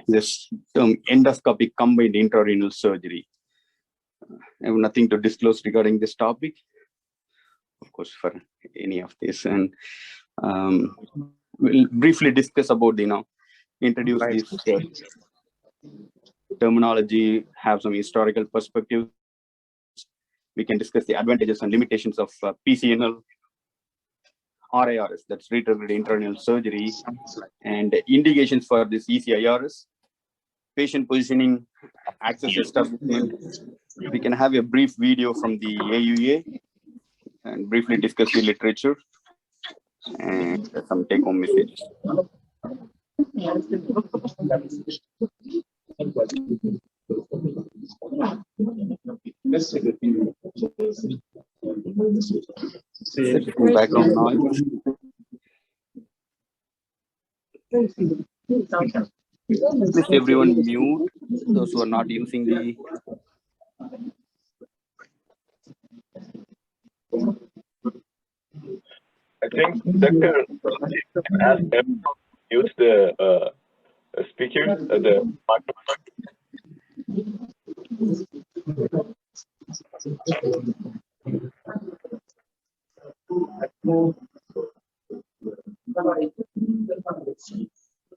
this term endoscopic combined intrarenal surgery. I have nothing to disclose regarding this topic, of course, for any of this, and we'll briefly discuss about introduce this terminology, have some historical perspectives. We can discuss the advantages and limitations of PCNL, RIRS, that's retrograde intrarenal surgery, and indications for this ECIRS, patient positioning, access establishment. We can have a brief video from the AUA and briefly discuss the literature and some take-home messages. Background noise. Please everyone mute those who are not using the. I think Dr. asked them to mute the speaker, the microphone.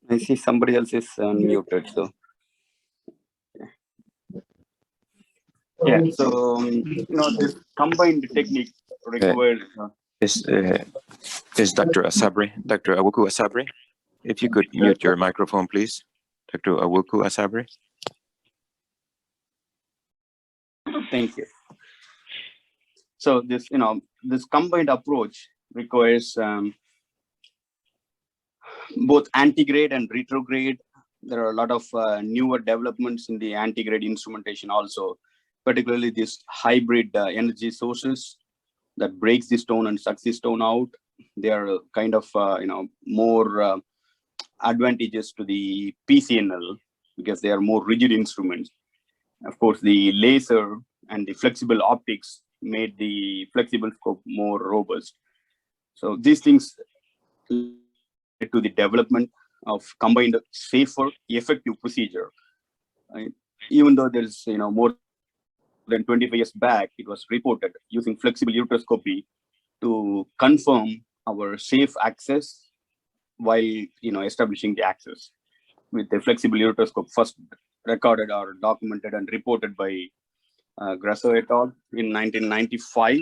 I see somebody else is unmuted, so. Yeah, so this combined technique requires. Is Dr. Asabri, Dr. Awuku Asabri? If you could mute your microphone, please, Dr. Awuku Asabri. Thank you. So this, this combined approach requires both antegrade and retrograde. There are a lot of newer developments in the antegrade instrumentation also, particularly these hybrid energy sources that breaks the stone and sucks the stone out. They are kind of, more advantageous to the PCNL because they are more rigid instruments. Of course, the laser and the flexible optics made the flexible scope more robust. So these things led to the development of combined safer, effective procedure. Even though there's more than 25 years back, it was reported using flexible ureteroscopy to confirm our safe access while establishing the access with the flexible ureteroscope, first recorded or documented and reported by Grasso et al. In 1995.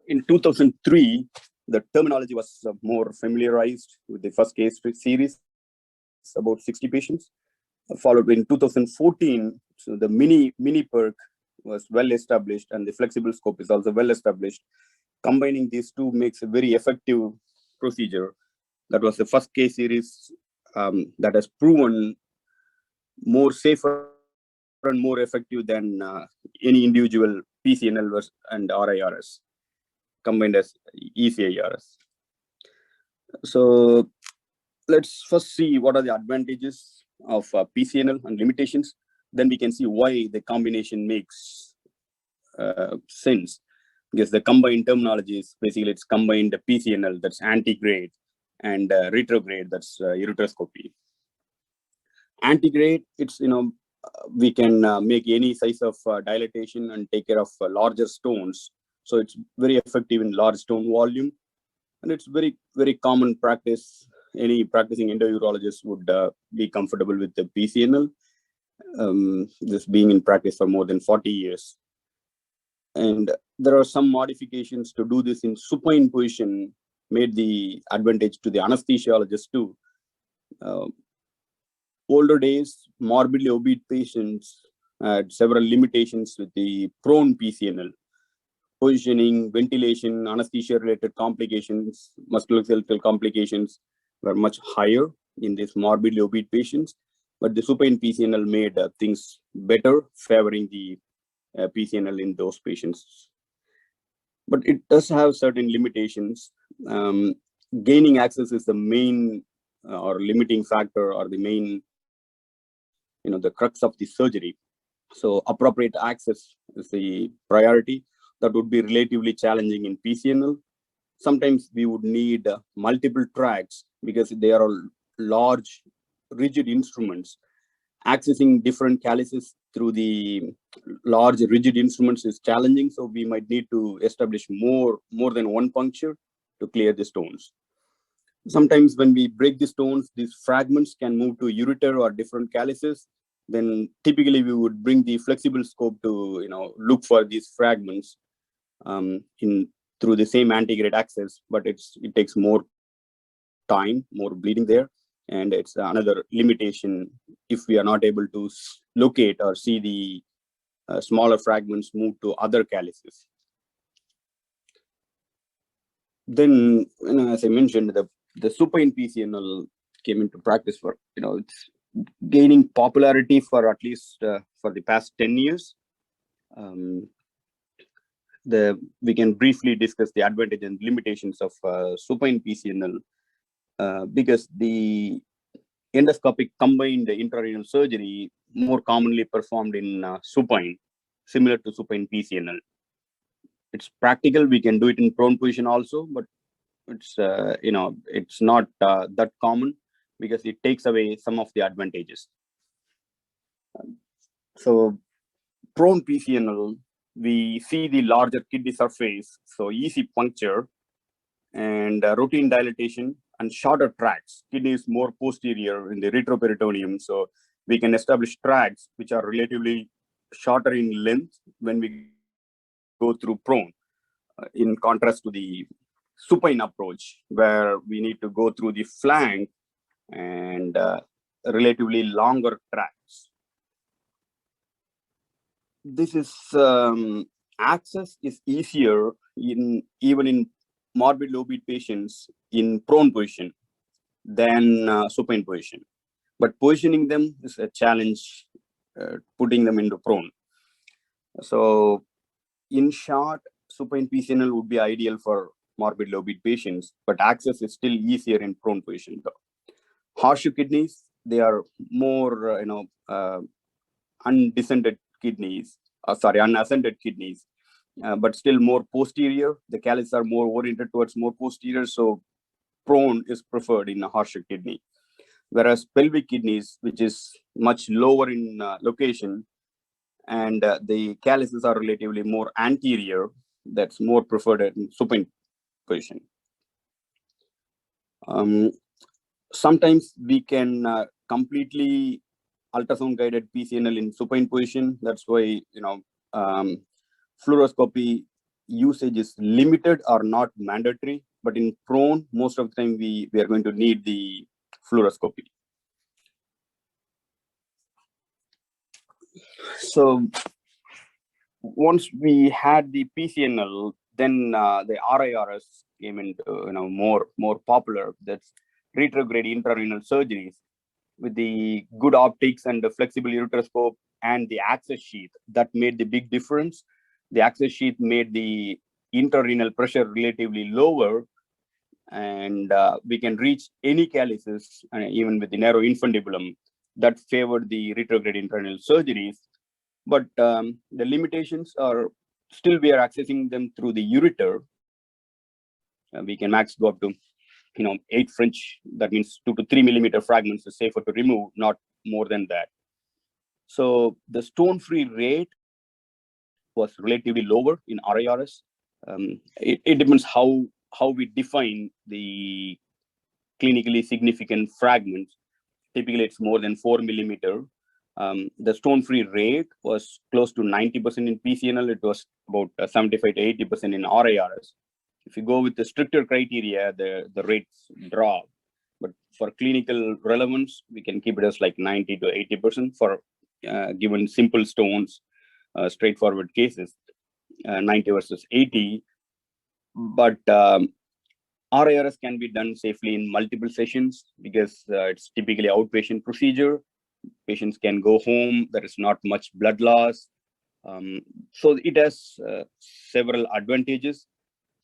In 2003, the terminology was more familiarized with the first case series, about 60 patients. Followed in 2014, so the mini perk was well established and the flexible scope is also well established. Combining these two makes a very effective procedure. That was the first case series that has proven more safer and more effective than any individual PCNL and RIRS combined as ECIRS. So let's first see what are the advantages of PCNL and limitations. Then we can see why the combination makes sense. Because the combined terminology is basically it's combined PCNL, that's antegrade, and retrograde, that's ureteroscopy. Antegrade, it's we can make any size of dilatation and take care of larger stones. So it's very effective in large stone volume, and it's very, very common practice. Any practicing endourologist would be comfortable with the PCNL, this being in practice for more than 40 years. And there are some modifications to do this in supine position, made the advantage to the anesthesiologist too. Older days, morbidly obese patients had several limitations with the prone PCNL. Positioning, ventilation, anesthesia-related complications, musculoskeletal complications were much higher in these morbidly obese patients, but the supine PCNL made things better, favoring the PCNL in those patients. But it does have certain limitations. Gaining access is the main or limiting factor, or the main, the crux of the surgery. So appropriate access is the priority. That would be relatively challenging in PCNL. Sometimes we would need multiple tracks because they are all large, rigid instruments. Accessing different calyces through the large, rigid instruments is challenging, so we might need to establish more than one puncture to clear the stones. Sometimes when we break the stones, these fragments can move to ureter or different calyces. Then typically we would bring the flexible scope to look for these fragments through the same antegrade access, but it takes more time, more bleeding there, and it's another limitation if we are not able to locate or see the smaller fragments move to other calyces. Then, as I mentioned, the supine PCNL came into practice for, it's gaining popularity for at least for the past 10 years. We can briefly discuss the advantages and limitations of supine PCNL because the endoscopic combined intrarenal surgery more commonly performed in supine, similar to supine PCNL. It's practical. We can do it in prone position also, but it's it's not that common because it takes away some of the advantages. So prone PCNL, we see the larger kidney surface, so easy puncture and routine dilatation and shorter tracts. Kidney is more posterior in the retroperitoneum, so we can establish tracts which are relatively shorter in length when we go through prone, in contrast to the supine approach, where we need to go through the flank and relatively longer tracts. This is access is easier even in morbid low-beat patients in prone position than supine position, but positioning them is a challenge, putting them into prone. So in short, supine PCNL would be ideal for morbid low-beat patients, but access is still easier in prone position. Horseshoe kidneys, they are more undescended kidneys, unascended kidneys, but still more posterior. The calyces are more oriented towards more posterior, so prone is preferred in a horseshoe kidney. Whereas pelvic kidneys, which is much lower in location, and the calyces are relatively more anterior, that's more preferred in supine position. Sometimes we can completely ultrasound guided PCNL in supine position. That's why fluoroscopy usage is limited or not mandatory, but in prone, most of the time we are going to need the fluoroscopy. So once we had the PCNL, then the RIRS came into more popular. That's retrograde intrarenal surgeries with the good optics and the flexible ureteroscope and the access sheath. That made the big difference. The access sheath made the intrarenal pressure relatively lower, and we can reach any calyces, even with the narrow infundibulum. That favored the retrograde intrarenal surgeries. But the limitations are still we are accessing them through the ureter. We can max go up to 8 French. That means 2 to 3 millimeter fragments is safer to remove, not more than that. So the stone-free rate was relatively lower in RIRS. It depends how we define the clinically significant fragments. Typically, it's more than 4 millimeter. The stone-free rate was close to 90% in PCNL. It was about 75 to 80% in RIRS. If you go with the stricter criteria, the rates drop. But for clinical relevance, we can keep it as like 90 to 80% for given simple stones, straightforward cases, 90 versus 80. But RIRS can be done safely in multiple sessions because it's typically outpatient procedure. Patients can go home. There is not much blood loss. So it has several advantages.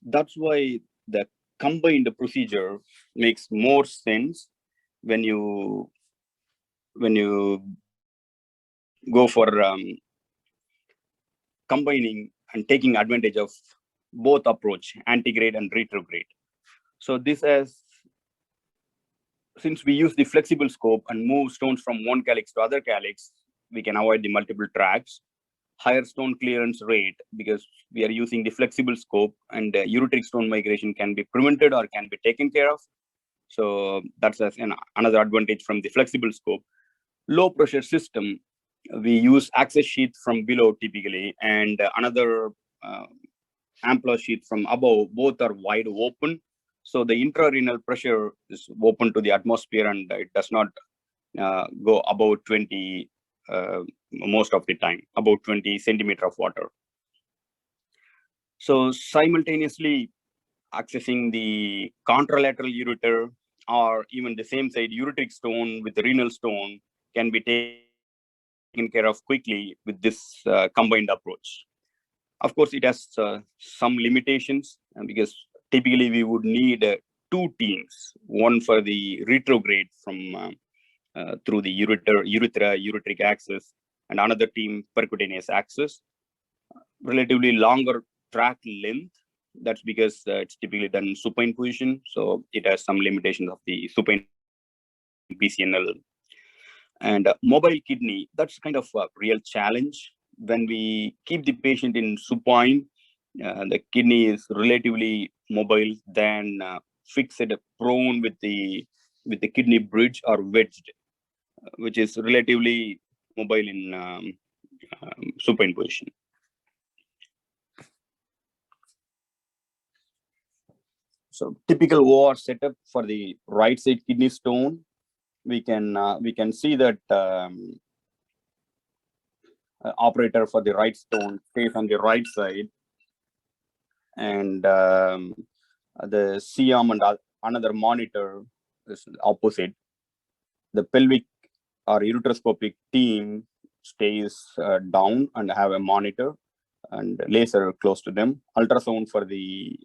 That's why the combined procedure makes more sense when you go for combining and taking advantage of both approach, antegrade and retrograde. So this has since we use the flexible scope and move stones from one calyx to other calyx, we can avoid the multiple tracks. Higher stone clearance rate because we are using the flexible scope, and ureteric stone migration can be prevented or can be taken care of. So that's another advantage from the flexible scope. Low pressure system, we use access sheath from below typically, and another ampulla sheath from above. Both are wide open, so the intrarenal pressure is open to the atmosphere, and it does not go above 20 most of the time, about 20 centimeter of water. So simultaneously accessing the contralateral ureter or even the same side ureteric stone with the renal stone can be taken care of quickly with this combined approach. Of course, it has some limitations because typically we would need two teams, one for the retrograde from through the ureteric axis, and another team percutaneous axis. Relatively longer track length. That's because it's typically done in supine position, so it has some limitations of the supine PCNL. And mobile kidney, that's kind of a real challenge. When we keep the patient in supine, the kidney is relatively mobile than fixed prone with the kidney bridge or wedged, which is relatively mobile in supine position. So typical OR setup for the right side kidney stone, we can see that operator for the right stone stays on the right side, and the C-arm and another monitor is opposite. The pelvic or ureteroscopic team stays down and have a monitor and laser close to them. Ultrasound for the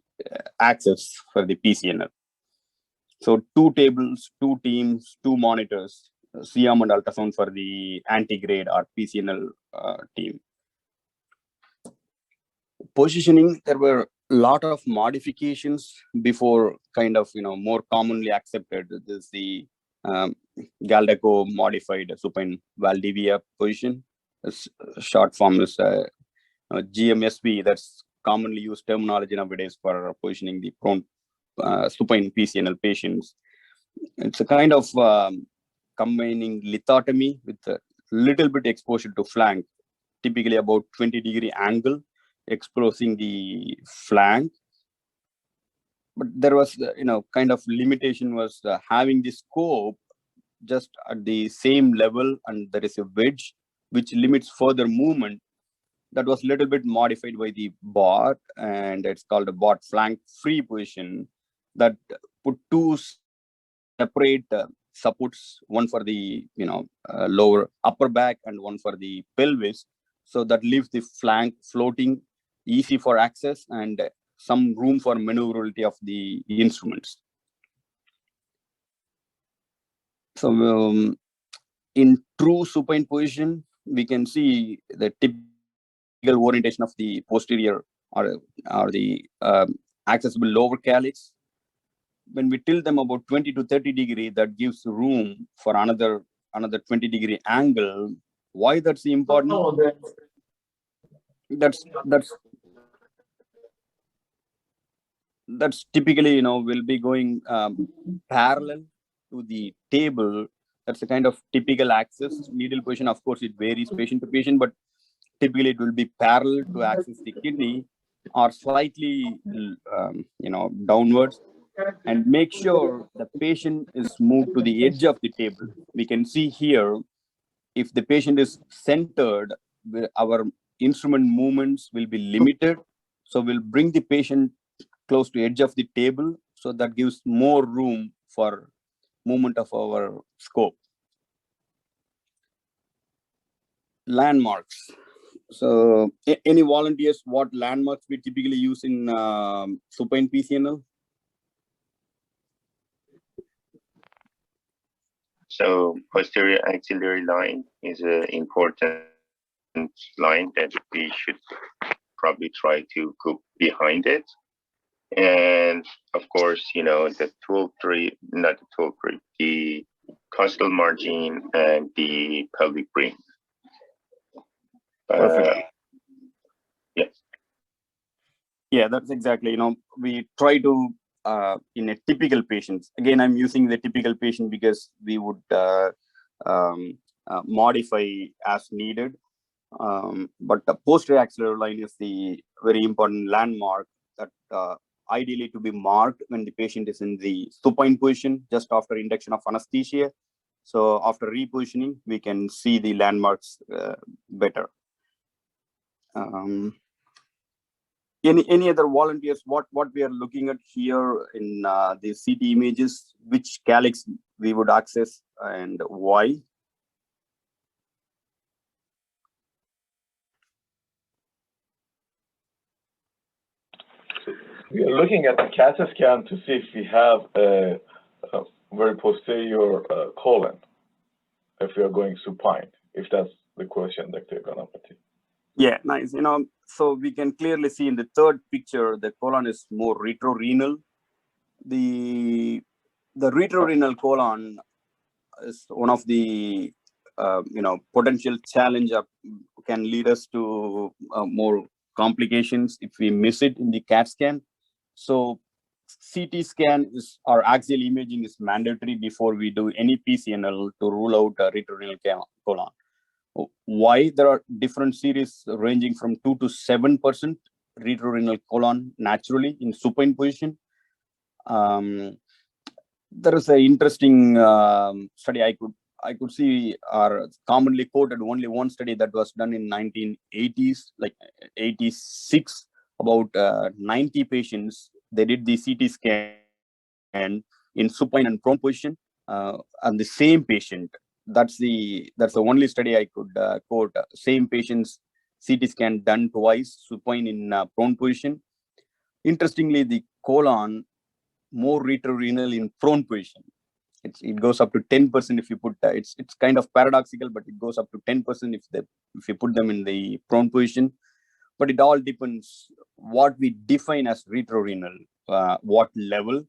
access for the PCNL. So 2 tables, 2 teams, 2 monitors, C-arm and ultrasound for the antegrade or PCNL team. Positioning, there were a lot of modifications before kind of, more commonly accepted. This is the Galdeco modified supine Valdivia position. Short form is GMSB. That's commonly used terminology nowadays for positioning the prone supine PCNL patients. It's a kind of combining lithotomy with a little bit exposure to flank, typically about 20-degree angle, exposing the flank. But there was, kind of limitation was having the scope just at the same level, and there is a wedge which limits further movement. That was a little bit modified by the bot, and it's called a bot flank free position that put 2 separate supports, one for the lower upper back and one for the pelvis, so that leaves the flank floating, easy for access, and some room for maneuverability of the instruments. So in true supine position, we can see the typical orientation of the posterior or the accessible lower calyx. When we tilt them about 20 to 30 degree, that gives room for another 20-degree angle. Why that's important? That's typically, will be going parallel to the table. That's a kind of typical axis. Needle position, of course, it varies patient to patient, but typically it will be parallel to access the kidney or slightly, downwards. And make sure the patient is moved to the edge of the table. We can see here, if the patient is centered, our instrument movements will be limited. So we'll bring the patient close to edge of the table, so that gives more room for movement of our scope. Landmarks. So any volunteers, what landmarks we typically use in supine PCNL? So posterior axillary line is an important line that we should probably try to go behind it. And of course, the not the tool-free, the costal margin and the pelvic ring. Perfect. Yeah. Yeah, that's exactly. We try to in a typical patient. Again, I'm using the typical patient because we would modify as needed. But the posterior axillary line is the very important landmark that ideally to be marked when the patient is in the supine position just after induction of anesthesia. So after repositioning, we can see the landmarks better. Any other volunteers? What we are looking at here in the CT images, which calyx we would access and why? We are looking at the CAT scan to see if we have a very posterior colon, if we are going supine, if that's the question, Dr. Ganapathi. Yeah, nice. So we can clearly see in the third picture, the colon is more retrorenal. The retrorenal colon is one of the potential challenge can lead us to more complications if we miss it in the CAT scan. So CT scan or axial imaging is mandatory before we do any PCNL to rule out a retrorenal colon. Why? There are different series ranging from 2 to 7% retrorenal colon naturally in supine position. There is an interesting study I could see are commonly quoted, only one study that was done in 1980s, like 86, about 90 patients. They did the CT scan in supine and prone position, and the same patient. That's the only study I could quote. Same patients CT scan done twice, supine in prone position. Interestingly, the colon more retrorenal in prone position. It goes up to 10% if you put it's kind of paradoxical, but it goes up to 10% if you put them in the prone position. But it all depends what we define as retrorenal, what level.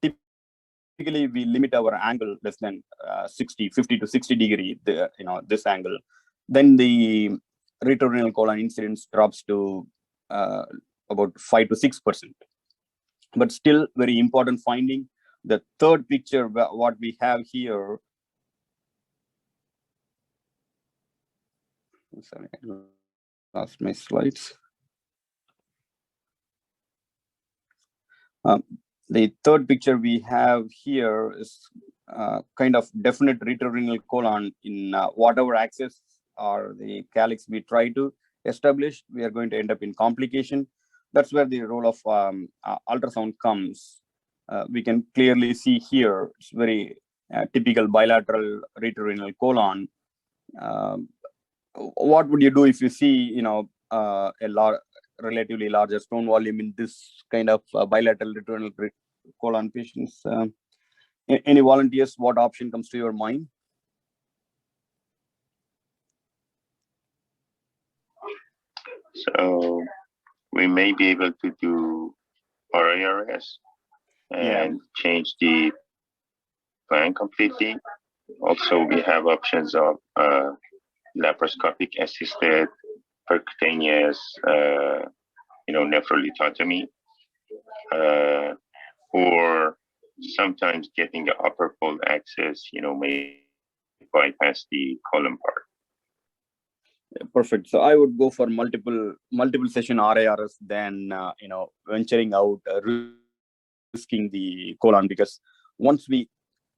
Typically, we limit our angle less than 50 to 60 degree. This angle, then the retrorenal colon incidence drops to about 5 to 6%. But still, very important finding. The third picture, what we have here. Sorry, I lost my slides. The third picture we have here is kind of definite retrorenal colon in whatever axis or the calyx we try to establish. We are going to end up in complication. That's where the role of ultrasound comes. We can clearly see here, it's very typical bilateral retrorenal colon. What would you do if you see, a relatively larger stone volume in this kind of bilateral retrorenal colon patients? Any volunteers? What option comes to your mind? So we may be able to do RIRS and change the plan completely. Also, we have options of laparoscopic assisted percutaneous, nephrolithotomy, or sometimes getting the upper fold access, may bypass the colon part. Perfect. So I would go for multiple session RIRS than venturing out, risking the colon, because once we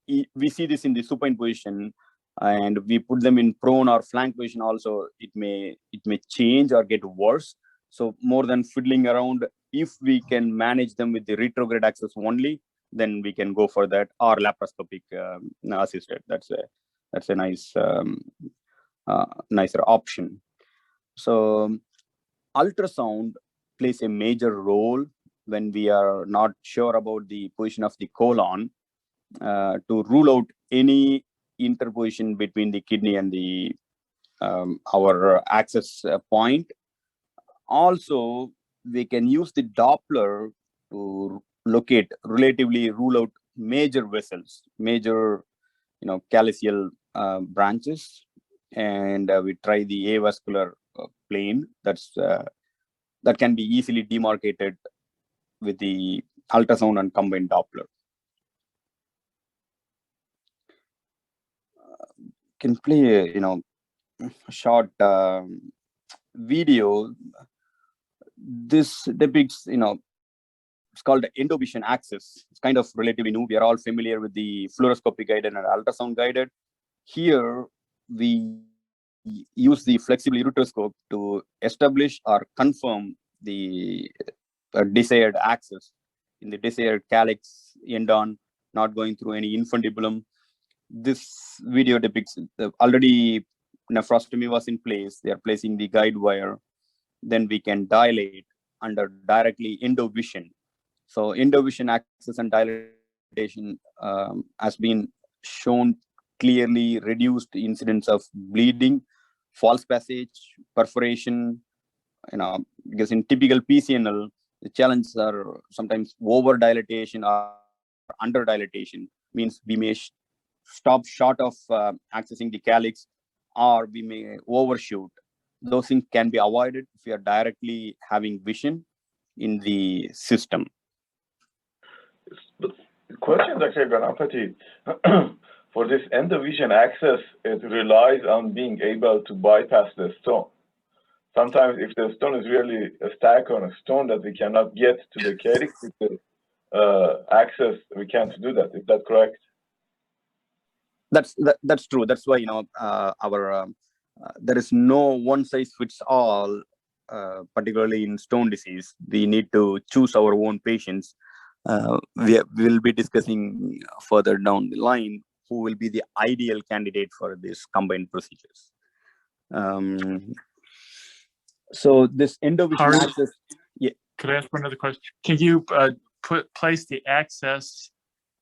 see this in the supine position and we put them in prone or flank position, also it may change or get worse. So more than fiddling around, if we can manage them with the retrograde access only, then we can go for that, or laparoscopic assisted. That's a nice nicer option. So ultrasound plays a major role when we are not sure about the position of the colon, to rule out any interposition between the kidney and the our access point. Also, we can use the Doppler to locate, relatively rule out major vessels, major calyceal branches, and we try the avascular plane that can be easily demarcated with the ultrasound and combined Doppler. Can play a short video. This depicts it's called endovision axis. It's kind of relatively new. We are all familiar with the fluoroscopy guided and ultrasound guided. Here we use the flexible ureteroscope to establish or confirm the desired axis in the desired calyx end-on, not going through any infundibulum. This video depicts already nephrostomy was in place. They are placing the guide wire. Then we can dilate under directly endovision. So endovision axis and dilatation has been shown clearly reduced incidence of bleeding, false passage, perforation. Because in typical PCNL, the challenges are sometimes over dilatation or under dilatation. Means we may stop short of accessing the calyx, or we may overshoot. Those things can be avoided if we are directly having vision in the system. But the question, Dr. Ganapathi, for this endovision access, it relies on being able to bypass the stone. Sometimes if the stone is really a stack on a stone that we cannot get to the calyx with the access, we can't do that. Is that correct? That's true. That's why there is no one size fits all, particularly in stone disease. We need to choose our own patients. We will be discussing further down the line who will be the ideal candidate for these combined procedures. So this endovision access. Yeah. Could I ask one other question? Can you place the access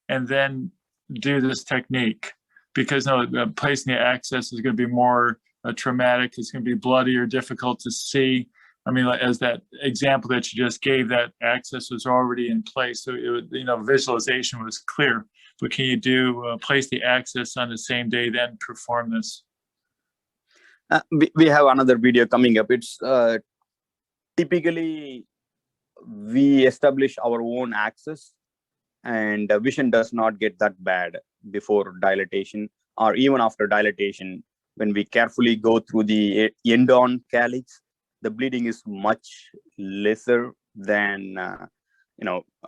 and then do this technique? Because placing the access is going to be more traumatic. It's going to be bloody or difficult to see. I mean, as that example that you just gave, that access was already in place, so it was, visualization was clear. But can you do place the access on the same day, then perform this? We have another video coming up. It's typically we establish our own access, and vision does not get that bad before dilatation or even after dilatation. When we carefully go through the end-on calyx, the bleeding is much lesser than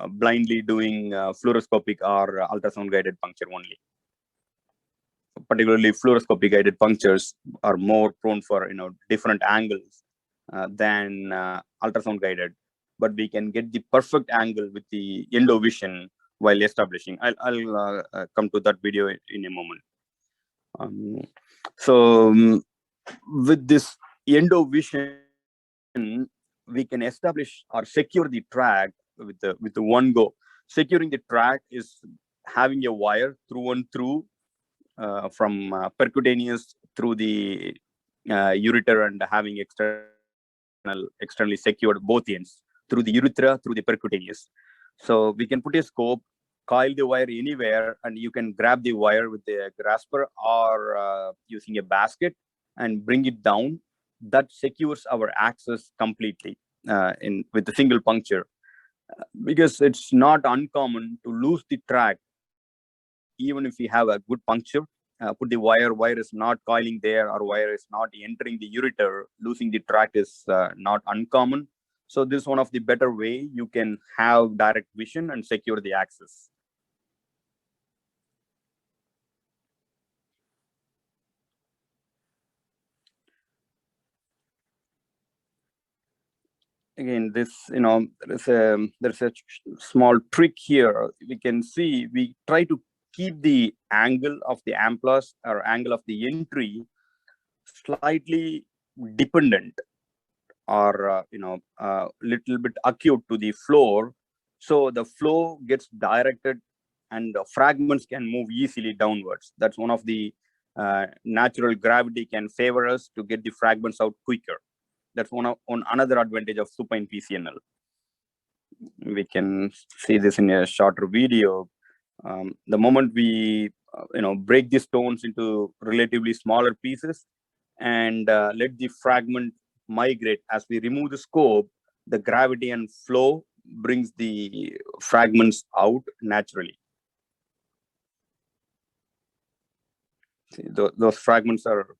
blindly doing fluoroscopic or ultrasound guided puncture only. Particularly fluoroscopy guided punctures are more prone for different angles than ultrasound guided, but we can get the perfect angle with the endovision while establishing. I'll come to that video in a moment. With this endovision, we can establish or secure the tract with the one go. Securing the tract is having a wire through and through from percutaneous through the ureter, and having externally secured both ends through the urethra, through the percutaneous. So we can put a scope, coil the wire anywhere, and you can grab the wire with a grasper or using a basket and bring it down. That secures our access completely with a single puncture, because it's not uncommon to lose the tract even if we have a good puncture. Put the wire is not coiling there, or wire is not entering the ureter. Losing the tract is not uncommon. So this is one of the better way you can have direct vision and secure the access. Again, this, there's a small trick here. We can see we try to keep the angle of the ampullus or angle of the entry slightly dependent, or little bit acute to the floor, so the flow gets directed and the fragments can move easily downwards. That's one of the natural gravity can favor us to get the fragments out quicker. That's one another advantage of supine PCNL. We can see this in a shorter video. The moment we break the stones into relatively smaller pieces and let the fragment migrate, as we remove the scope, the gravity and flow brings the fragments out naturally. See, those fragments are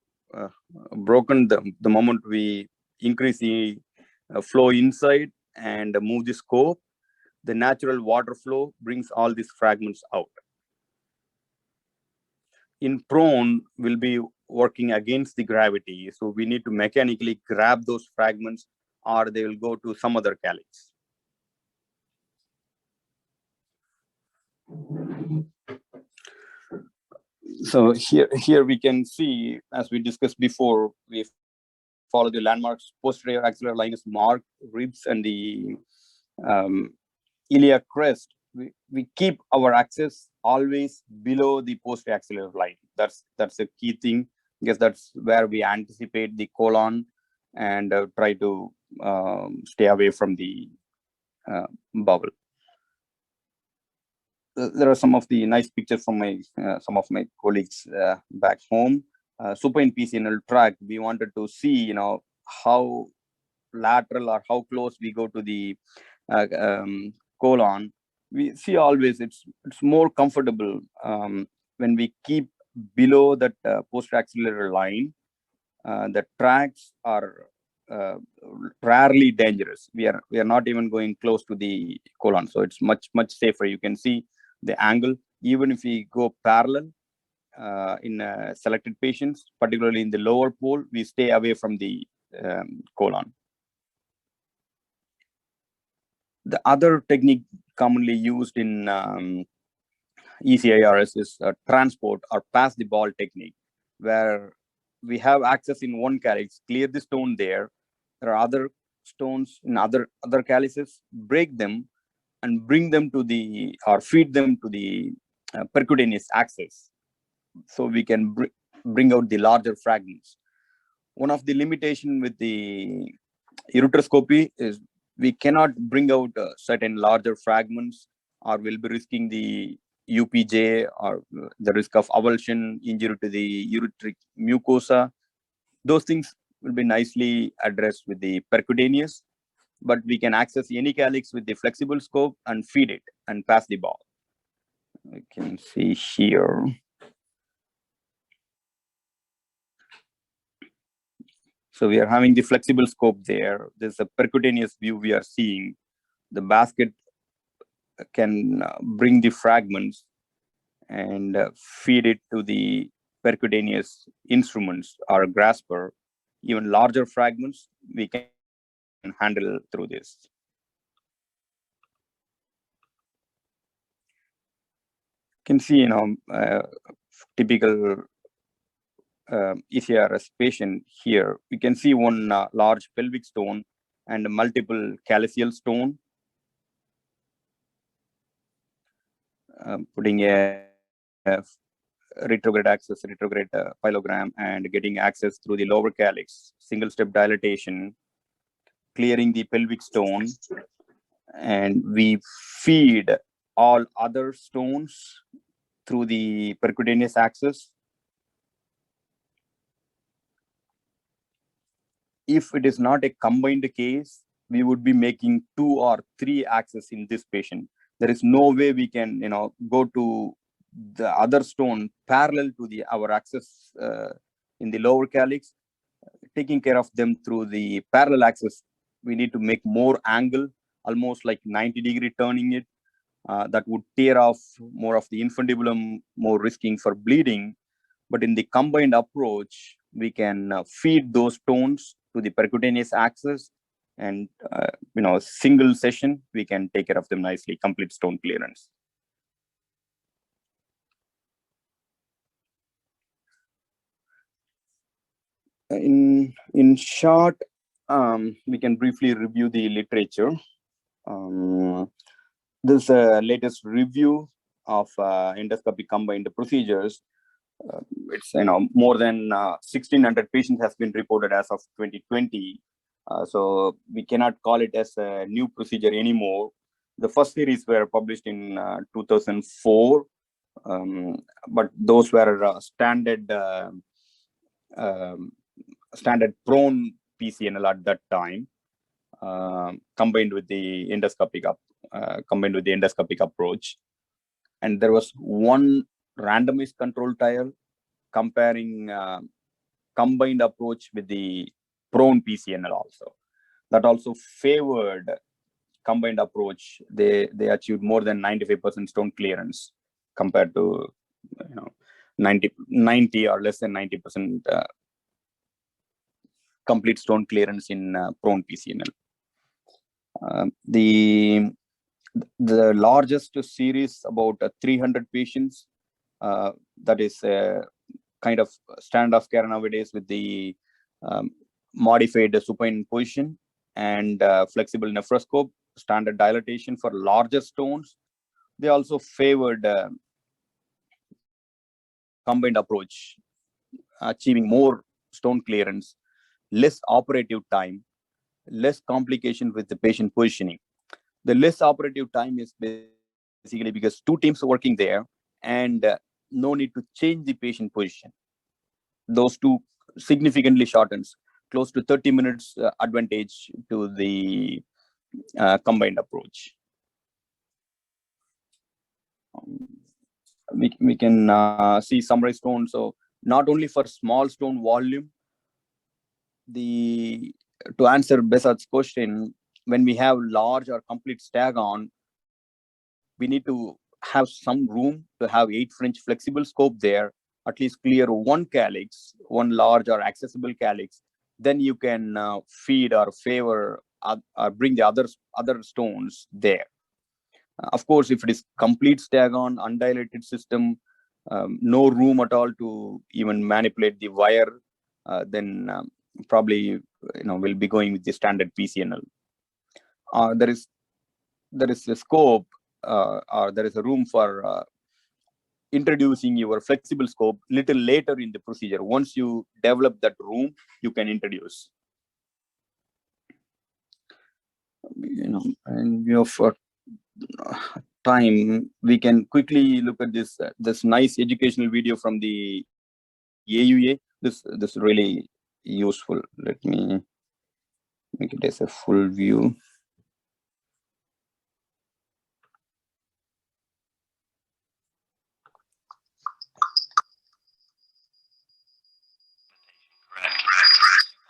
broken the moment we increase the flow inside and move the scope. The natural water flow brings all these fragments out. In prone, we'll be working against the gravity, so we need to mechanically grab those fragments, or they will go to some other calyx. So here we can see, as we discussed before, we follow the landmarks. Posterior axillary line is marked, ribs and the iliac crest. We keep our axis always below the posterior axillary line. That's a key thing, because that's where we anticipate the colon and try to stay away from the bowel. There are some of the nice pictures from some of my colleagues back home. Supine PCNL tract, we wanted to see, how lateral or how close we go to the colon. We see always it's more comfortable when we keep below that posterior axillary line. The tracts are rarely dangerous. We are not even going close to the colon, so it's much safer. You can see the angle. Even if we go parallel in selected patients, particularly in the lower pole, we stay away from the colon. The other technique commonly used in ECIRS is transport or pass the ball technique, where we have access in one calyx, clear the stone there. There are other stones in other calyces, break them and bring them to the, or feed them to the percutaneous axis, so we can bring out the larger fragments. One of the limitation with the ureteroscopy is we cannot bring out certain larger fragments, or we'll be risking the UPJ or the risk of avulsion, injury to the ureteric mucosa. Those things will be nicely addressed with the percutaneous, but we can access any calyx with the flexible scope and feed it and pass the ball. We can see here. So we are having the flexible scope there. There's a percutaneous view we are seeing. The basket can bring the fragments and feed it to the percutaneous instruments or grasper. Even larger fragments we can handle through this. You can see, typical ECIRS patient here. We can see one large pelvic stone and multiple calyceal stone. Putting a retrograde access, retrograde pyelogram, and getting access through the lower calyx, single step dilatation, clearing the pelvic stone, and we feed all other stones through the percutaneous axis. If it is not a combined case, we would be making 2 or 3 axes in this patient. There is no way we can, go to the other stone parallel to our axis in the lower calyx. Taking care of them through the parallel axis, we need to make more angle, almost like 90-degree turning it. That would tear off more of the infundibulum, more risking for bleeding. But in the combined approach, we can feed those stones to the percutaneous axis, and single session we can take care of them nicely, complete stone clearance. In short, we can briefly review the literature. This latest review of endoscopy combined procedures. It's more than 1,600 patients has been reported as of 2020. So we cannot call it as a new procedure anymore. The first series were published in 2004, but those were standard prone PCNL at that time, combined with the endoscopic approach. And there was one randomized control trial comparing combined approach with the prone PCNL also. That also favored combined approach. They achieved more than 95% stone clearance compared to 90 or less than 90% complete stone clearance in prone PCNL. The largest series, about 300 patients, that is kind of standard of care nowadays with the modified supine position and flexible nephroscope, standard dilatation for larger stones. They also favored combined approach, achieving more stone clearance, less operative time, less complication with the patient positioning. The less operative time is basically because two teams are working there and no need to change the patient position. Those two significantly shortens, close to 30 minutes advantage to the combined approach. We can see summarized stone. So not only for small stone volume, to answer Besat's question, when we have large or complete stagon, we need to have some room to have 8 French flexible scope there, at least clear one calyx, one large or accessible calyx. Then you can feed or favor or bring the other stones there. Of course, if it is complete stagon, undilated system, no room at all to even manipulate the wire, then probably we'll be going with the standard PCNL. There is a scope, or there is a room for introducing your flexible scope little later in the procedure. Once you develop that room, you can introduce. And for time, we can quickly look at this nice educational video from the AUA. This really useful. Let me make it as a full view.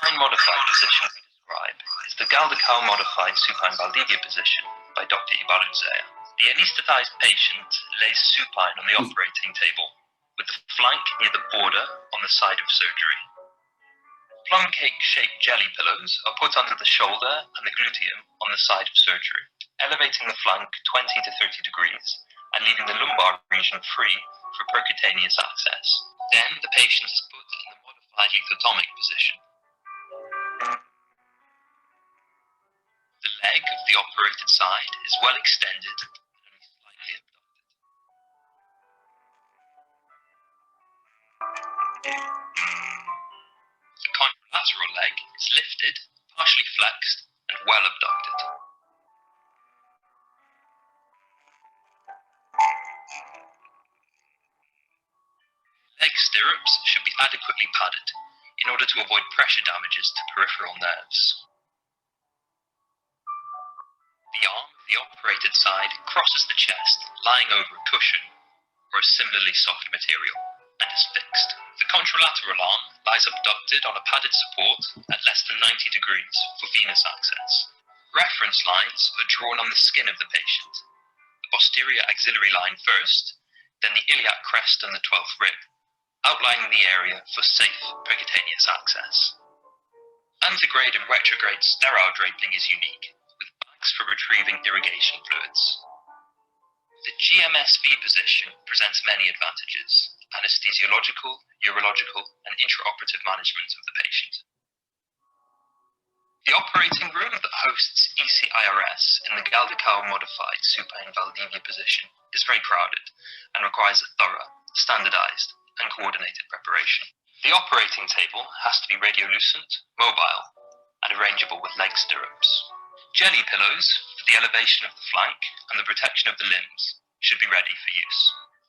Modified position we describe is the Galdacao modified supine Valdivia position by Dr. Ibaruzea. The anesthetized patient lays supine on the operating table, with the flank near the border on the side of surgery. Plum cake-shaped jelly pillows are put under the shoulder and the gluteum on the side of surgery, elevating the flank 20 to 30 degrees and leaving the lumbar region free for percutaneous access. Then the patient is put in the modified euthotomic position. The leg of the operated side is well extended and only slightly abducted. The contralateral leg is lifted, partially flexed, and well abducted. Leg stirrups should be adequately padded in order to avoid pressure damages to peripheral nerves. The arm of the operated side crosses the chest, lying over a cushion or a similarly soft material, and is fixed. The contralateral arm lies abducted on a padded support at less than 90 degrees for venous access. Reference lines are drawn on the skin of the patient, the posterior axillary line first, then the iliac crest and the 12th rib, outlining the area for safe percutaneous access. Antegrade and retrograde sterile draping is unique, with bags for retrieving irrigation fluids. The GMSV position presents many advantages: anesthesiological, urological, and intraoperative management of the patient. The operating room that hosts ECIRS in the Galdacao modified supine Valdivia position is very crowded and requires a thorough, standardized, and coordinated preparation. The operating table has to be radiolucent, mobile, and arrangeable with leg stirrups. Jelly pillows for the elevation of the flank and the protection of the limbs should be ready for use.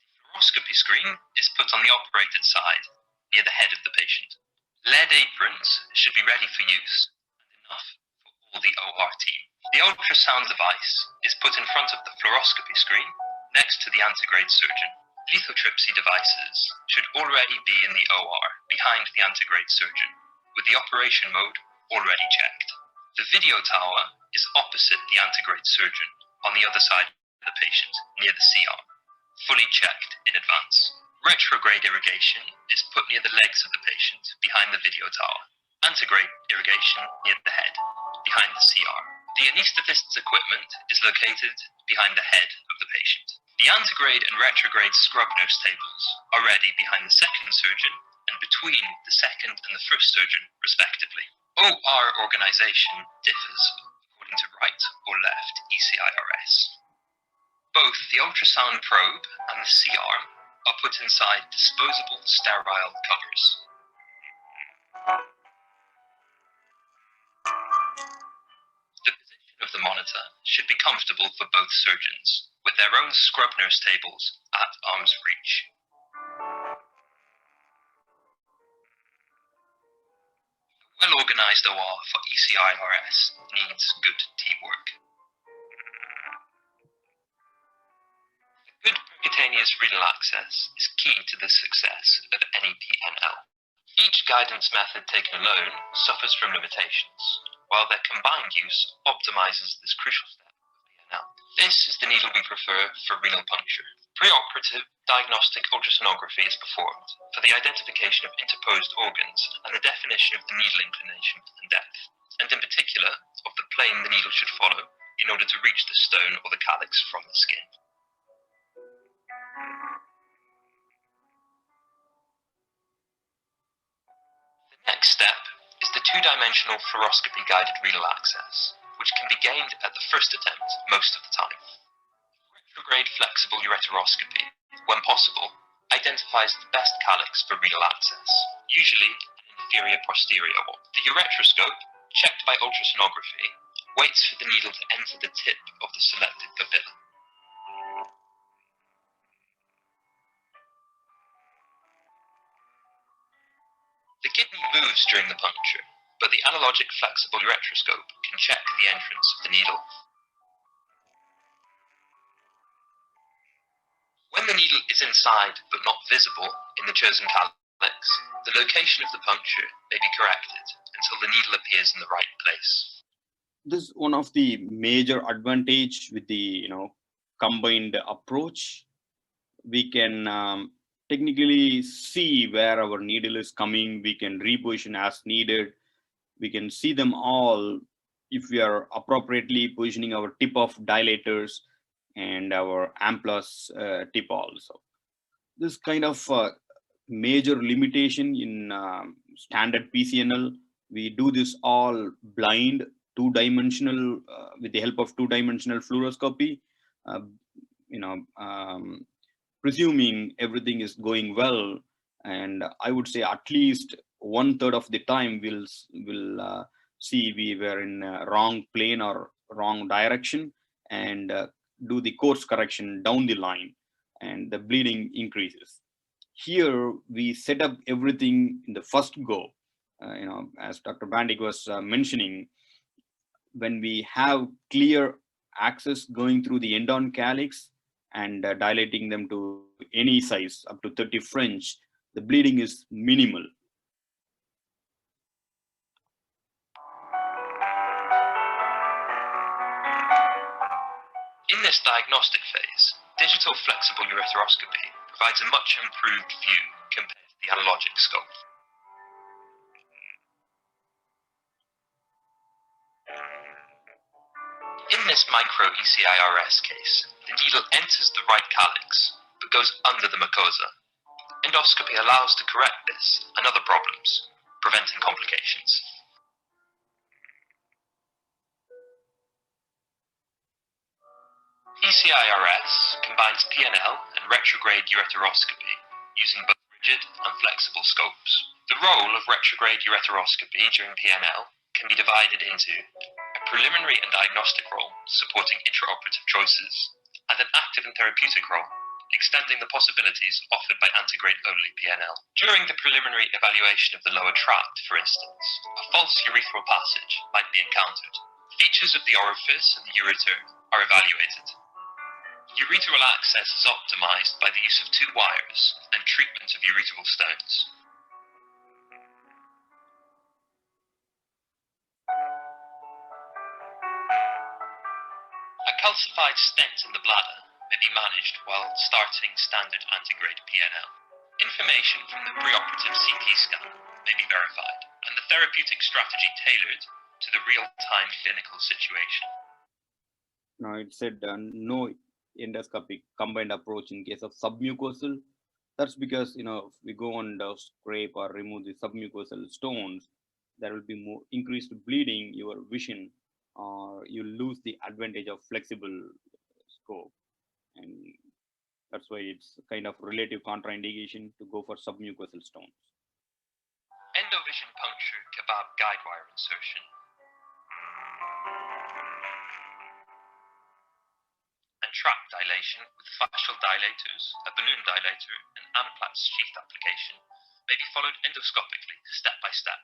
The fluoroscopy screen is put on the operated side near the head of the patient. Lead aprons should be ready for use and enough for all the OR team. The ultrasound device is put in front of the fluoroscopy screen next to the antegrade surgeon. Lithotripsy devices should already be in the OR behind the antegrade surgeon, with the operation mode already checked. The video tower is opposite the antegrade surgeon on the other side of the patient, near the CR, fully checked in advance. Retrograde irrigation is put near the legs of the patient behind the video tower. Antegrade irrigation near the head, behind the CR. The anaesthetist's equipment is located behind the head of the patient. The antegrade and retrograde scrub nurse tables are ready behind the second surgeon and between the second and the first surgeon, respectively. OR organization differs according to right or left ECIRS. Both the ultrasound probe and the CR are put inside disposable sterile covers. The position of the monitor should be comfortable for both surgeons, with their own scrub nurse tables at arm's reach. A well-organized OR for ECIRS needs good teamwork. Good percutaneous renal access is key to the success of any PNL. Each guidance method taken alone suffers from limitations, while their combined use optimizes this crucial step of PNL. This is the needle we prefer for renal puncture. Preoperative diagnostic ultrasonography is performed for the identification of interposed organs and the definition of the needle inclination and depth, and in particular of the plane the needle should follow in order to reach the stone or the calyx from the skin. The next step is the two-dimensional fluoroscopy-guided renal access, which can be gained at the first attempt most of the time. Retrograde flexible ureteroscopy, when possible, identifies the best calyx for renal access, usually an inferior-posterior one. The ureteroscope, checked by ultrasonography, waits for the needle to enter the tip of the selected papilla. The kidney moves during the puncture, but the analogic flexible ureteroscope can check the entrance of the needle. When the needle is inside but not visible in the chosen calyx, the location of the puncture may be corrected until the needle appears in the right place. This is one of the major advantage with the combined approach. We can technically see where our needle is coming. We can reposition as needed. We can see them all if we are appropriately positioning our tip of dilators and our amplas tip also. This kind of major limitation in standard PCNL. We do this all blind, two-dimensional, with the help of two-dimensional fluoroscopy, presuming everything is going well. And I would say at least 1/3 of the time we'll see we were in wrong plane or wrong direction, and do the course correction down the line, and the bleeding increases. Here we set up everything in the first go. As Dr. Bandig was mentioning, when we have clear access going through the end-on calyx and dilating them to any size up to 30 French, the bleeding is minimal. In this diagnostic phase, digital flexible ureteroscopy provides a much improved view compared to the analogic scope. In this micro ECIRS case, the needle enters the right calyx but goes under the mucosa. Endoscopy allows to correct this and other problems, preventing complications. ECIRS combines PNL and retrograde ureteroscopy using both rigid and flexible scopes. The role of retrograde ureteroscopy during PNL can be divided into a preliminary and diagnostic role, supporting intraoperative choices, and an active and therapeutic role, extending the possibilities offered by antegrade-only PNL. During the preliminary evaluation of the lower tract, for instance, a false urethral passage might be encountered. Features of the orifice and the ureter are evaluated. Urethral access is optimized by the use of 2 wires and treatment of ureteral stones. A calcified stent in the bladder may be managed while starting standard antegrade PNL. Information from the preoperative CT scan may be verified, and the therapeutic strategy tailored to the real-time clinical situation. Now it said no endoscopic combined approach in case of submucosal. That's because, you know, if we go and scrape or remove the submucosal stones, there will be more increased bleeding, your vision, or you lose the advantage of flexible scope. And that's why it's kind of relative contraindication to go for submucosal stones. Endovision puncture kebab guide wire insertion. And trap dilation with fascial dilators, a balloon dilator, and Amplatz sheath application may be followed endoscopically, step by step.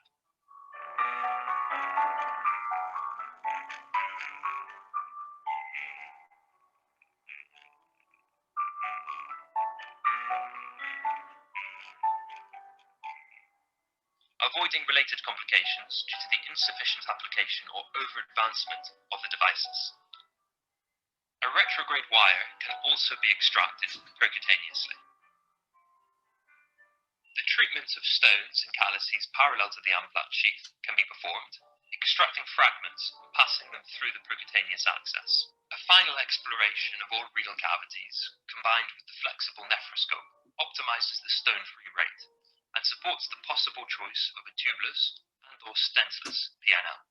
Avoiding related complications due to the insufficient application or over-advancement of the devices. A retrograde wire can also be extracted percutaneously. The treatment of stones and calluses parallel to the Amplatz sheath can be performed, extracting fragments and passing them through the percutaneous access. A final exploration of all renal cavities, combined with the flexible nephroscope, optimizes the stone-free rate and supports the possible choice of a tubeless and/or stentless PNL.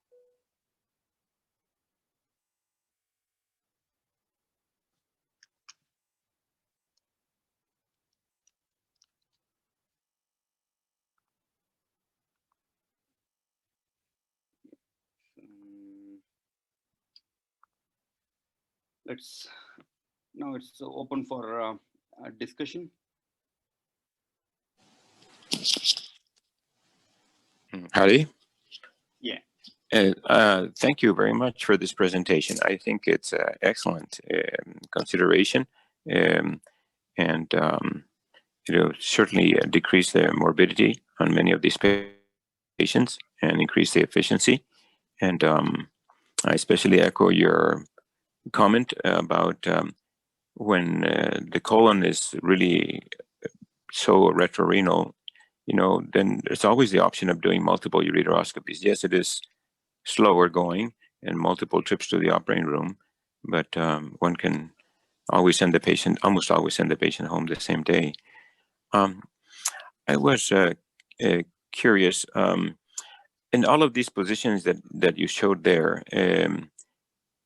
Now it's open for discussion. Hari? Yeah. Thank you very much for this presentation. I think it's excellent consideration, and it'll certainly decrease the morbidity on many of these patients and increase the efficiency. And I especially echo your comment about when the colon is really so retrorenal, you know, then there's always the option of doing multiple ureteroscopies. Yes, it is slower going and multiple trips to the operating room, but one can always send the patient, almost always send the patient home the same day. I was curious, in all of these positions that you showed there,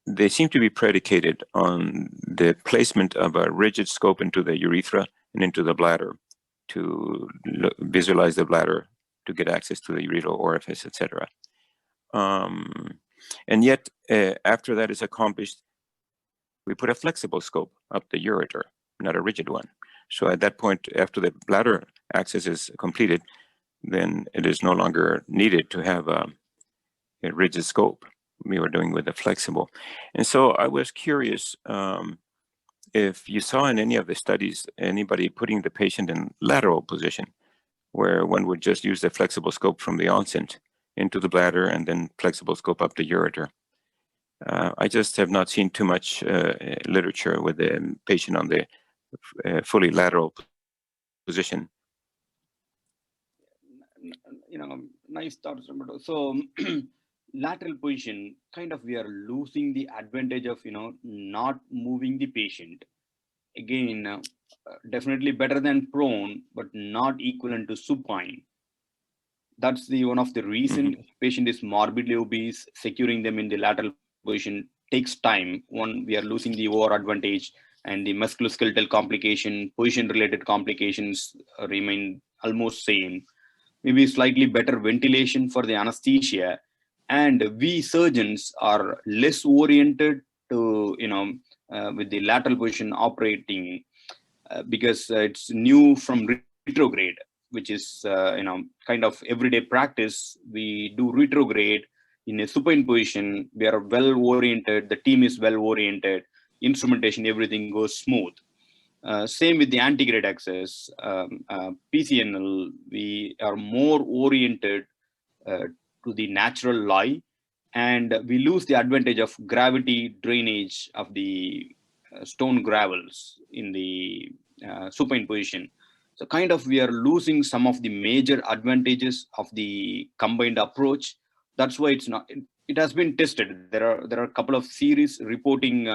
they seem to be predicated on the placement of a rigid scope into the urethra and into the bladder to visualize the bladder to get access to the urethral orifice, etc. And yet, after that is accomplished, we put a flexible scope up the ureter, not a rigid one. So at that point, after the bladder access is completed, then it is no longer needed to have a rigid scope. We were doing with a flexible. And so I was curious if you saw in any of the studies, anybody putting the patient in lateral position, where one would just use the flexible scope from the onset into the bladder and then flexible scope up the ureter. I just have not seen too much literature with the patient on the fully lateral position. You know, nice thoughts, Roberto. So lateral position, kind of we are losing the advantage of, you know, not moving the patient. Again, definitely better than prone, but not equivalent to supine. That's the one of the reason patient is morbidly obese, securing them in the lateral position takes time. One, we are losing the OR advantage, and the musculoskeletal complication, position-related complications remain almost same. Maybe slightly better ventilation for the anesthesia, and we surgeons are less oriented to, with the lateral position operating, because it's new from retrograde, which is, kind of everyday practice. We do retrograde in a supine position. We are well oriented. The team is well oriented. Instrumentation, everything goes smooth. Same with the antegrade access. PCNL, we are more oriented to the natural lie, and we lose the advantage of gravity drainage of the stone gravels in the supine position. So kind of we are losing some of the major advantages of the combined approach. That's why it's not, it has been tested. There are a couple of series reporting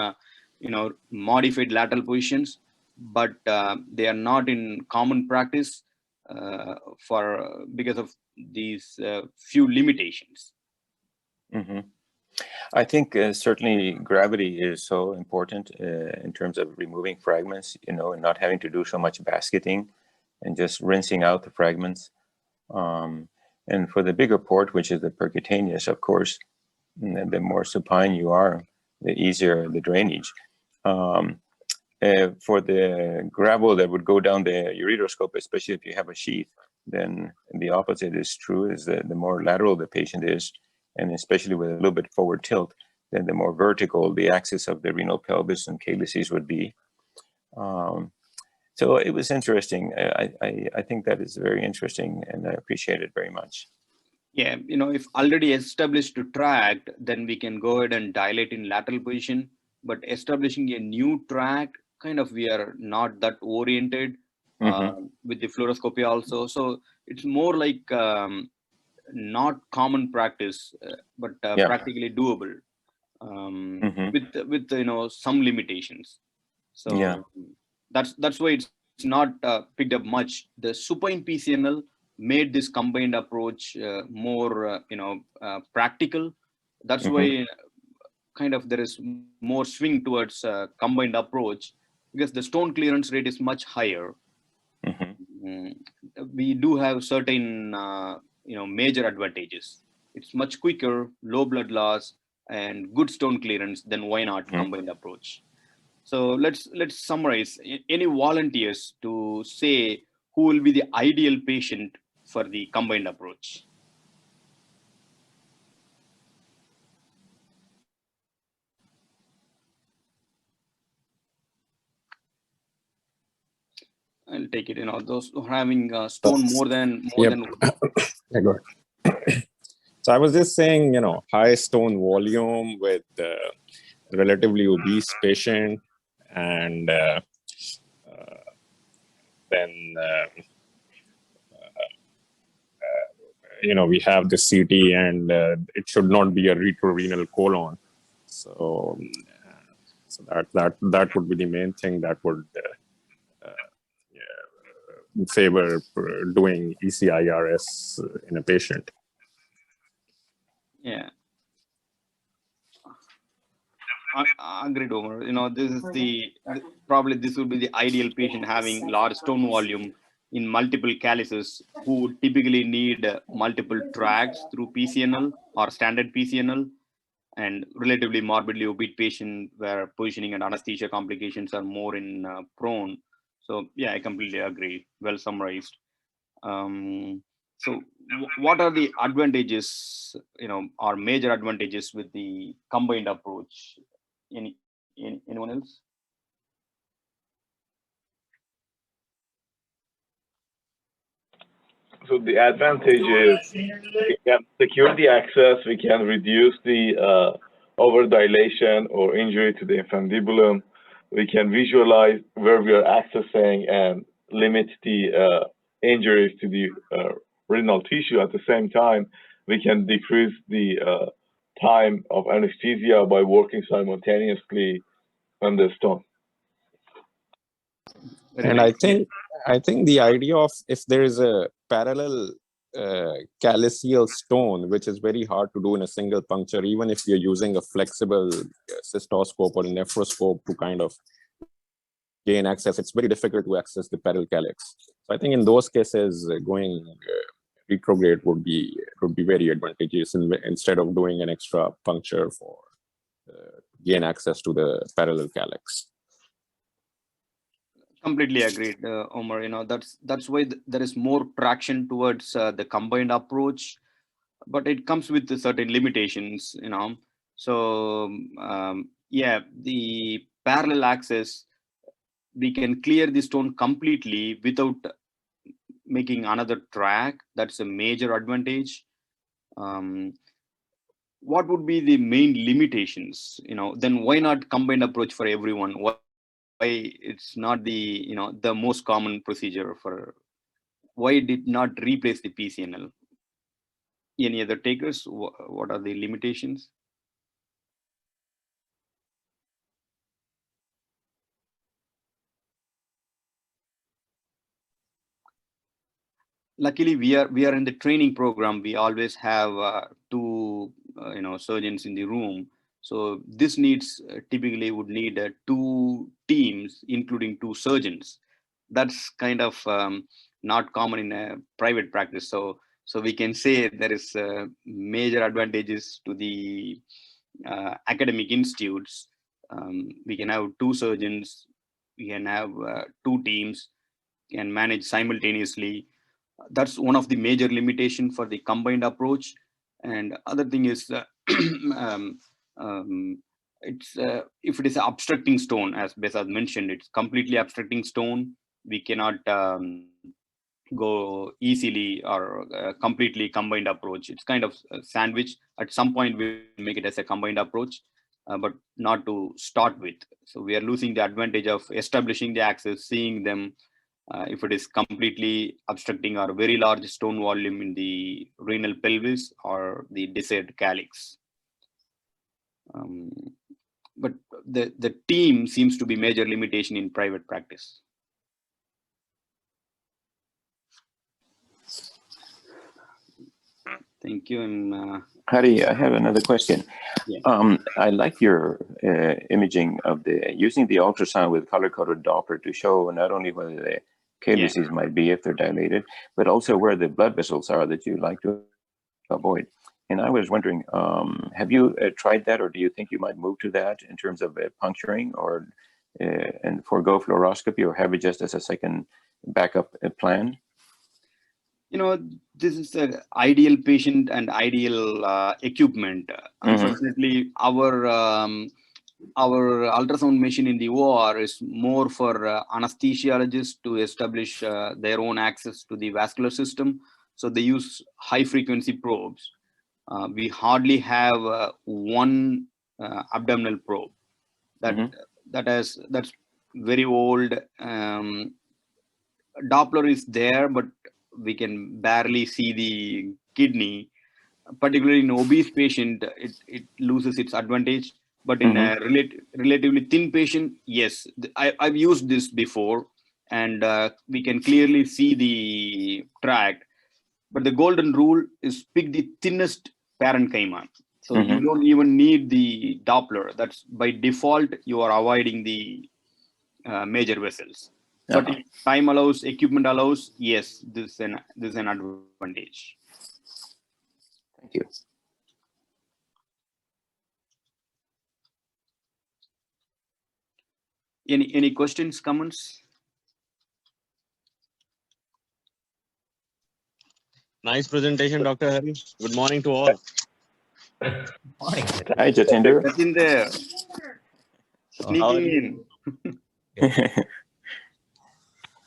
modified lateral positions, but they are not in common practice because of these few limitations. Mm-hmm. I think certainly gravity is so important in terms of removing fragments, and not having to do so much basketing and just rinsing out the fragments. And for the bigger port, which is the percutaneous, of course, the more supine you are, the easier the drainage. For the gravel that would go down the ureteroscope, especially if you have a sheath, then the opposite is true, is that the more lateral the patient is, and especially with a little bit forward tilt, then the more vertical the axis of the renal pelvis and calyces would be. So it was interesting. I think that is very interesting, and I appreciate it very much. Yeah, if already established tract, then we can go ahead and dilate in lateral position. But establishing a new tract, kind of we are not that oriented with the fluoroscopy also. So it's more like not common practice, but practically doable with some limitations. So that's why it's not picked up much. The supine PCNL made this combined approach more practical. That's why kind of there is more swing towards combined approach, because the stone clearance rate is much higher. We do have certain major advantages. It's much quicker, low blood loss, and good stone clearance. Then why not combined approach? So let's summarize. Any volunteers to say who will be the ideal patient for the combined approach? I'll take it. Those who are having stone more than Yeah, go ahead. So I was just saying, high stone volume with relatively obese patient, and then we have the CT, and it should not be a retrorenal colon. So that would be the main thing that would favor doing ECIRS in a patient. Yeah, I agreed, Omar. This is probably this would be the ideal patient having large stone volume in multiple calyces, who would typically need multiple tracts through PCNL or standard PCNL, and relatively morbidly obese patient where positioning and anesthesia complications are more in prone. So yeah, I completely agree. Well summarized. So what are the advantages, or major advantages with the combined approach? Anyone else? So the advantage is we can secure the access, we can reduce the overdilation or injury to the infundibulum, we can visualize where we are accessing and limit the injuries to the renal tissue. At the same time, we can decrease the time of anesthesia by working simultaneously on the stone. And I think the idea of, if there is a parallel calyceal stone, which is very hard to do in a single puncture, even if you're using a flexible cystoscope or a nephroscope to kind of gain access, it's very difficult to access the parallel calyx. So I think in those cases, going retrograde would be very advantageous instead of doing an extra puncture for gain access to the parallel calyx. Completely agreed, Omar. That's why there is more traction towards the combined approach, but it comes with certain limitations. So yeah, the parallel access, we can clear the stone completely without making another track. That's a major advantage. What would be the main limitations? Then why not combined approach for everyone? Why it's not the the most common procedure for? Why it did not replace the PCNL? Any other takers? What are the limitations? Luckily, we are in the training program. We always have two surgeons in the room. So this needs typically would need two teams, including two surgeons. That's kind of not common in a private practice. So we can say there is major advantages to the academic institutes. We can have two surgeons. We can have two teams, can manage simultaneously. That's one of the major limitation for the combined approach. And other thing is it's if it is an obstructing stone, as Besad mentioned, it's completely obstructing stone. We cannot go easily or completely combined approach. It's kind of a sandwich. At some point we'll make it as a combined approach, but not to start with. So we are losing the advantage of establishing the access, seeing them. If it is completely obstructing or very large stone volume in the renal pelvis or the desired calyx. But the team seems to be major limitation in private practice. Thank you. And Hari, I have another question. Yeah. I like your imaging of using the ultrasound with color-coded Doppler to show not only whether the calyces might be if they're dilated, but also where the blood vessels are that you like to avoid. And I was wondering, have you tried that, or do you think you might move to that in terms of puncturing or and forego fluoroscopy, or have it just as a second backup plan? This is an ideal patient and ideal equipment. Unfortunately, our ultrasound machine in the OR is more for anesthesiologists to establish their own access to the vascular system. So they use high frequency probes. We hardly have one abdominal probe. That's very old. Doppler is there, but we can barely see the kidney. Particularly in obese patient, it loses its advantage. But in a relatively thin patient, yes, I've used this before, and we can clearly see the tract. But the golden rule is pick the thinnest parenchyma. So you don't even need the Doppler. That's by default, you are avoiding the major vessels. But if time allows, equipment allows, yes, this is an advantage. Thank you. Any questions, comments? Nice presentation, Dr. Hari. Good morning to all. Morning. Hi, Jatinder. Jatinder. Sneaking in.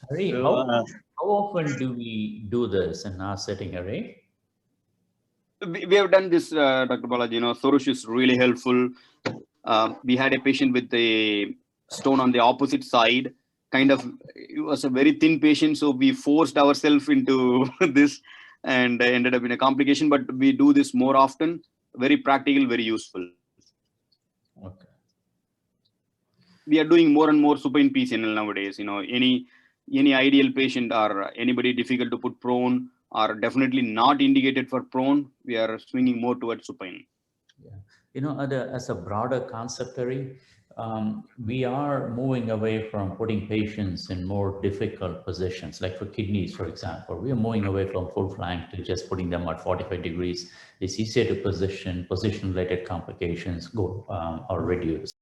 Hari, how often do we do this in our setting, Hari? We have done this, Dr. Balaji. Sorush is really helpful. We had a patient with a stone on the opposite side. It was a very thin patient, so we forced ourselves into this and ended up in a complication. But we do this more often. Very practical, very useful. Okay. We are doing more and more supine PCNL nowadays. Any ideal patient or anybody difficult to put prone are definitely not indicated for prone. We are swinging more towards supine. Yeah. As a broader concept, Hari, we are moving away from putting patients in more difficult positions, like for kidneys, for example. We are moving away from full flank to just putting them at 45 degrees. It's easier to position related complications go or reduce.